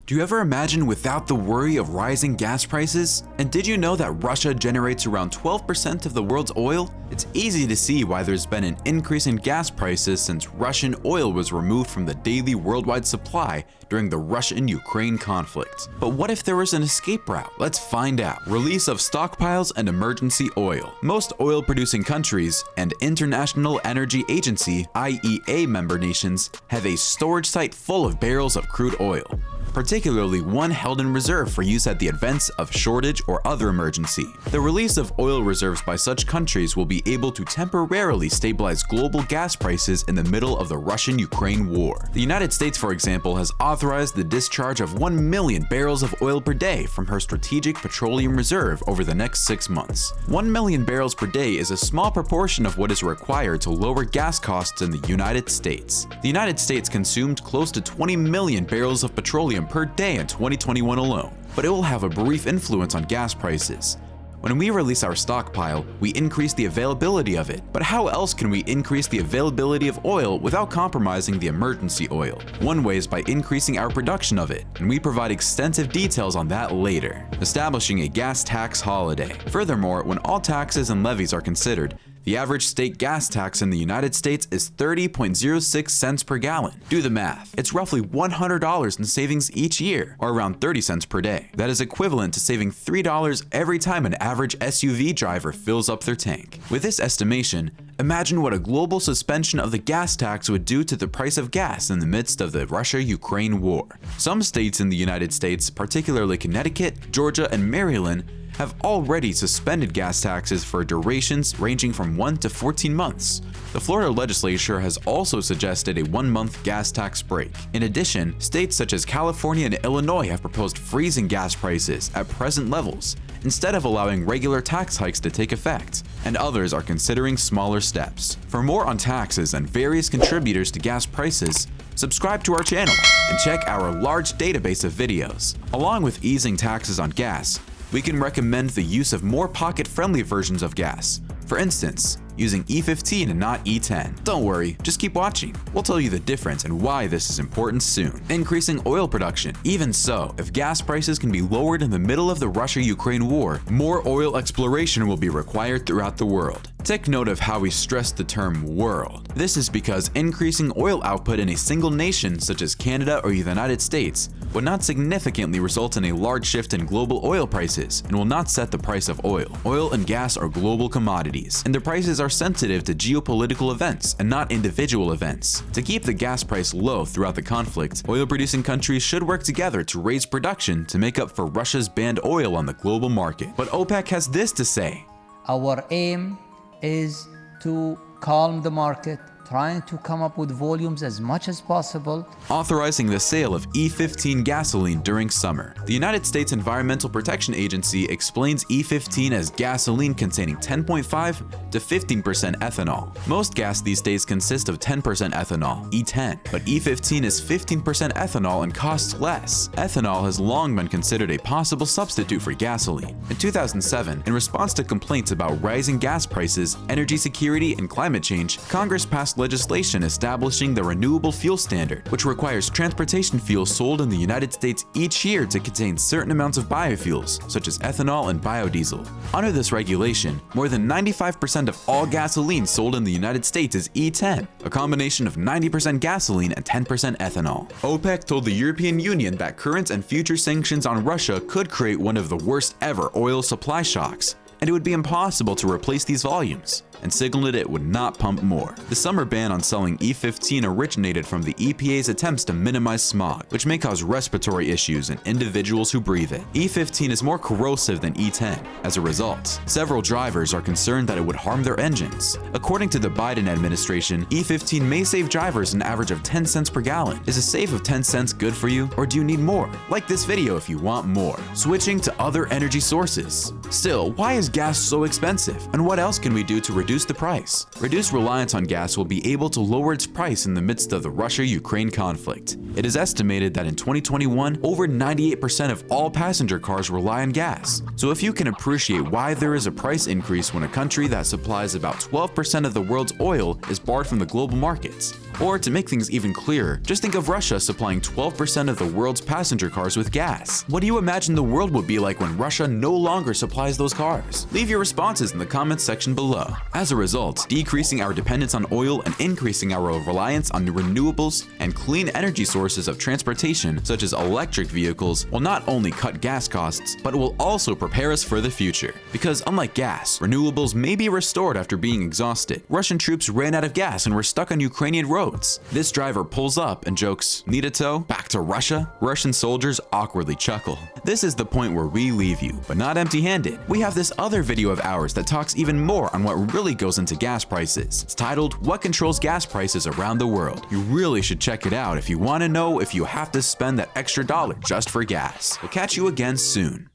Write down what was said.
Do you ever imagine without the worry of rising gas prices? And did you know that Russia generates around 12% of the world's oil? It's easy to see why there's been an increase in gas prices since Russian oil was removed from the daily worldwide supply during the Russian-Ukraine conflict. But what if there was an escape route? Let's find out. Release of stockpiles and emergency oil. Most oil-producing countries and International Energy Agency (IEA) member nations have a storage site full of barrels of crude oil, particularly one held in reserve for use at the events of shortage or other emergency. The release of oil reserves by such countries will be able to temporarily stabilize global gas prices in the middle of the Russian-Ukraine war. The United States, for example, has authorized the discharge of 1 million barrels of oil per day from her strategic petroleum reserve over the next 6 months. 1 million barrels per day is a small proportion of what is required to lower gas costs in the United States. The United States consumed close to 20 million barrels of petroleum per day in 2021 alone, but it will have a brief influence on gas prices. When we release our stockpile, we increase the availability of it. But how else can we increase the availability of oil without compromising the emergency oil? One way is by increasing our production of it, and we provide extensive details on that later. Establishing a gas tax holiday. Furthermore, when all taxes and levies are considered, the average state gas tax in the United States is 30.06 cents per gallon. Do the math. It's roughly $100 in savings each year, or around 30 cents per day. That is equivalent to saving $3 every time an average SUV driver fills up their tank. With this estimation, imagine what a global suspension of the gas tax would do to the price of gas in the midst of the Russia-Ukraine war. Some states in the United States, particularly Connecticut, Georgia, and Maryland, have already suspended gas taxes for durations ranging from 1 to 14 months. The Florida legislature has also suggested a 1-month gas tax break. In addition, states such as California and Illinois have proposed freezing gas prices at present levels, instead of allowing regular tax hikes to take effect, and others are considering smaller steps. For more on taxes and various contributors to gas prices, subscribe to our channel and check our large database of videos. Along with easing taxes on gas, we can recommend the use of more pocket-friendly versions of gas. For instance, using E15 and not E10. Don't worry, just keep watching. We'll tell you the difference and why this is important soon. Increasing oil production. Even so, if gas prices can be lowered in the middle of the Russia-Ukraine war, more oil exploration will be required throughout the world. Take note of how we stress the term world. This is because increasing oil output in a single nation such as Canada or the United States would not significantly result in a large shift in global oil prices and will not set the price of oil. Oil and gas are global commodities, and their prices are sensitive to geopolitical events and not individual events. To keep the gas price low throughout the conflict, oil-producing countries should work together to raise production to make up for Russia's banned oil on the global market. But OPEC has this to say. Our aim is to calm the market, trying to come up with volumes as much as possible. Authorizing the sale of E15 gasoline during summer. The United States Environmental Protection Agency explains E15 as gasoline containing 10.5 to 15% ethanol. Most gas these days consist of 10% ethanol, E10, but E15 is 15% ethanol and costs less. Ethanol has long been considered a possible substitute for gasoline. In 2007, in response to complaints about rising gas prices, energy security, and climate change, Congress passed legislation establishing the Renewable Fuel Standard, which requires transportation fuels sold in the United States each year to contain certain amounts of biofuels, such as ethanol and biodiesel. Under this regulation, more than 95% of all gasoline sold in the United States is E10, a combination of 90% gasoline and 10% ethanol. OPEC told the European Union that current and future sanctions on Russia could create one of the worst ever oil supply shocks, and it would be impossible to replace these volumes, and signaled it would not pump more. The summer ban on selling E15 originated from the EPA's attempts to minimize smog, which may cause respiratory issues in individuals who breathe it. E15 is more corrosive than E10. As a result, several drivers are concerned that it would harm their engines. According to the Biden administration, E15 may save drivers an average of 10 cents per gallon. Is a save of 10 cents good for you, or do you need more? Like this video if you want more. Switching to other energy sources. Still, why is gas so expensive? And what else can we do to reduce reduce the price. Reduced reliance on gas will be able to lower its price in the midst of the Russia-Ukraine conflict. It is estimated that in 2021, over 98% of all passenger cars rely on gas. So if you can appreciate why there is a price increase when a country that supplies about 12% of the world's oil is barred from the global markets. Or to make things even clearer, just think of Russia supplying 12% of the world's passenger cars with gas. What do you imagine the world would be like when Russia no longer supplies those cars? Leave your responses in the comments section below. As a result, decreasing our dependence on oil and increasing our reliance on renewables and clean energy sources of transportation, such as electric vehicles, will not only cut gas costs, but will also prepare us for the future. Because unlike gas, renewables may be restored after being exhausted. Russian troops ran out of gas and were stuck on Ukrainian roads. This driver pulls up and jokes, "Need a tow? Back to Russia?" Russian soldiers awkwardly chuckle. This is the point where we leave you, but not empty-handed. We have this other video of ours that talks even more on what really goes into gas prices. It's titled, "What Controls Gas Prices Around the World?" You really should check it out if you want to know if you have to spend that extra dollar just for gas. We'll catch you again soon.